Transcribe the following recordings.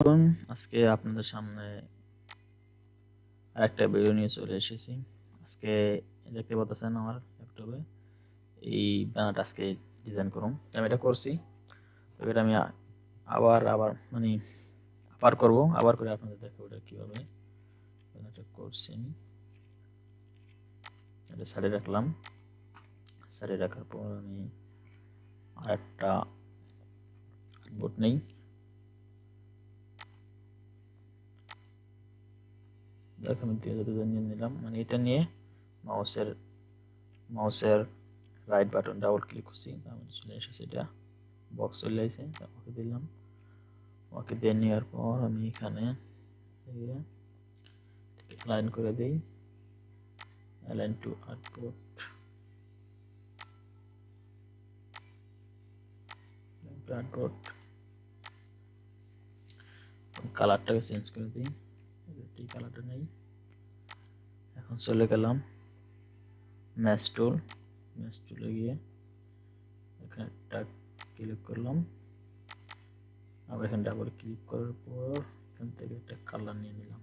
এখন আজকে আপনাদের সামনে আরেকটা ভিডিও নিয়ে চলে এসেছি। আজকে দেখতে পাচ্ছেন আমার ল্যাপটপে এই ব্যানারটা আজকে ডিজাইন করুন। আমি এটা করছি, তো এটা আমি মানে আবার করব, আবার করে আপনাদের দেখাবো এটা কিভাবে ব্যানারটা করছি। আমি এটা সাইডে রাখলাম, সাইডে রাখার পর আমি আরেকটা বোর্ড নেই, দেখো আমি নিয়ে নিলাম। মানে এটা নিয়ে মাউসের মাউসের রাইট বাটন ডাবল ক্লিক করছি, তারপরে চলে এসেছে, এটা বক্স চলে এসেছে, ওকে দিলাম। ওকে দিয়ে নেওয়ার পর আমি এখানে অ্যালাইন করে দিই, অ্যালাইন টু আউটপুট, কালারটাকে চেঞ্জ করে দিই, এই কালারটা নেই। এখন চলে গেলাম ম্যাচ টুলে গিয়ে এখানে একটা ক্লিক করলাম, আবার এখানে ডাবল ক্লিক করার পর এখান থেকে একটা কালার নিয়ে নিলাম।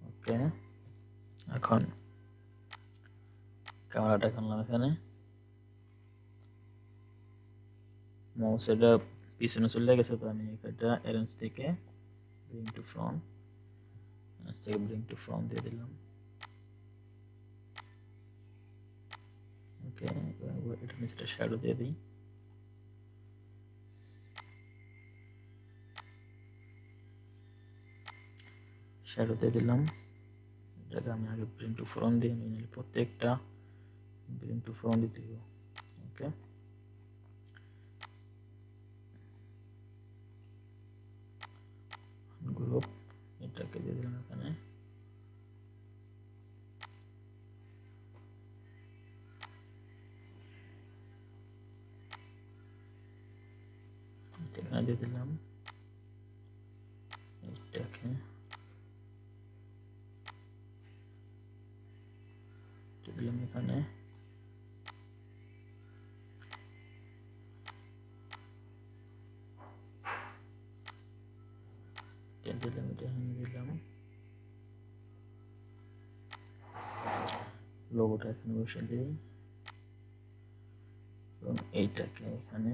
ওকে, এখন ক্যামেরাটা আনলাম, এখানে মাউস এটা পিছনে চলে গেছে, তো আমি এটা অ্যারেঞ্জ থেকে ব্রিং টু ফ্রন্ট দিয়ে দিলাম। ওকে, এটা নিচে শ্যাডো দিয়ে দিই। শ্যাডো দিয়ে দিলাম, এটাকে আমি আগে ব্রিং টু ফ্রন্ট দিয়ে নিই, প্রত্যেকটা ব্রিং টু ফ্রন্ট দিতে দিব। ওকে, গ্রুপ এটাকে দিয়ে দিলাম এখানে। এখানে দিয়ে দিলাম, এটাকে দিলাম এখানে। দিলাম লোগোটা এখানে বসে দিই এবং এইটাকে এখানে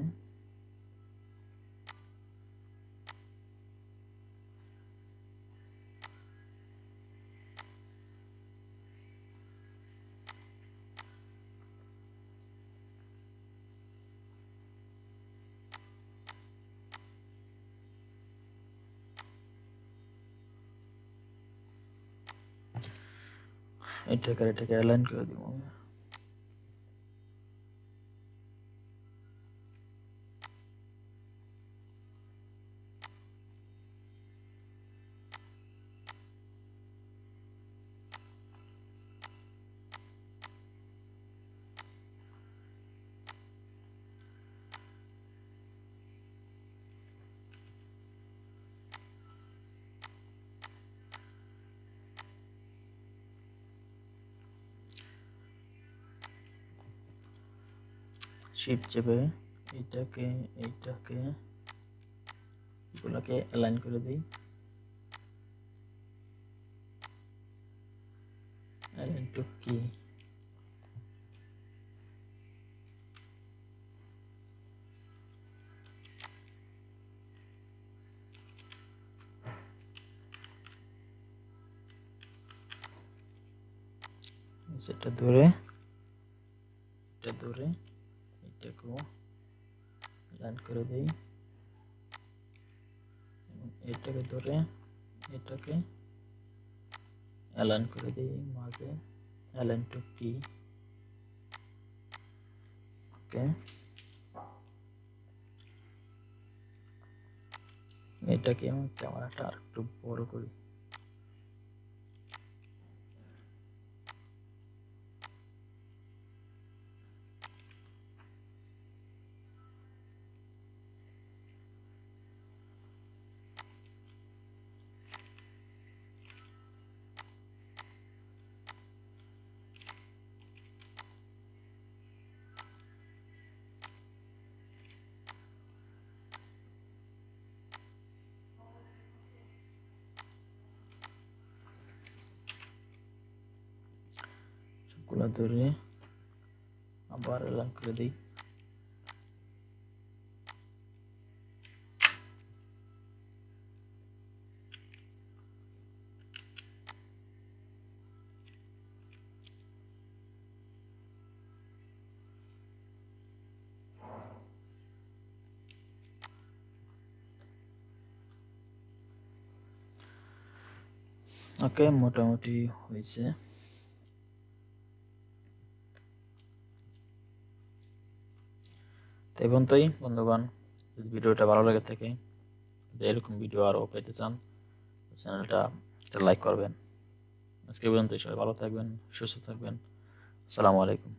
এটাকে অ্যালাইন করে দিব। শিফট চেপে এইটাকে এগুলোকে অ্যালাইন করে দিই, অ্যালাইন টু কি। সেটা ধরে এটাকেও অ্যালাইন করে দিই, এটাকে ধরে এটাকে অ্যালাইন করে দিই মাঝে, অ্যালাইন টু কি। ওকে, এটাকে আমি ক্যামেরাটা আরেকটু বড় করি। ধরে আবার এলাম করে দিই। ওকে, মোটামুটি হয়েছে। তো এই পর্যন্তই বন্ধুগণ। যদি ভিডিওটা ভালো লাগে থাকে, এরকম ভিডিও আরও পেতে চান, চ্যানেলটা লাইক করবেন। আজকে পর্যন্ত সবাই ভালো থাকবেন, সুস্থ থাকবেন। আসসালামু আলাইকুম।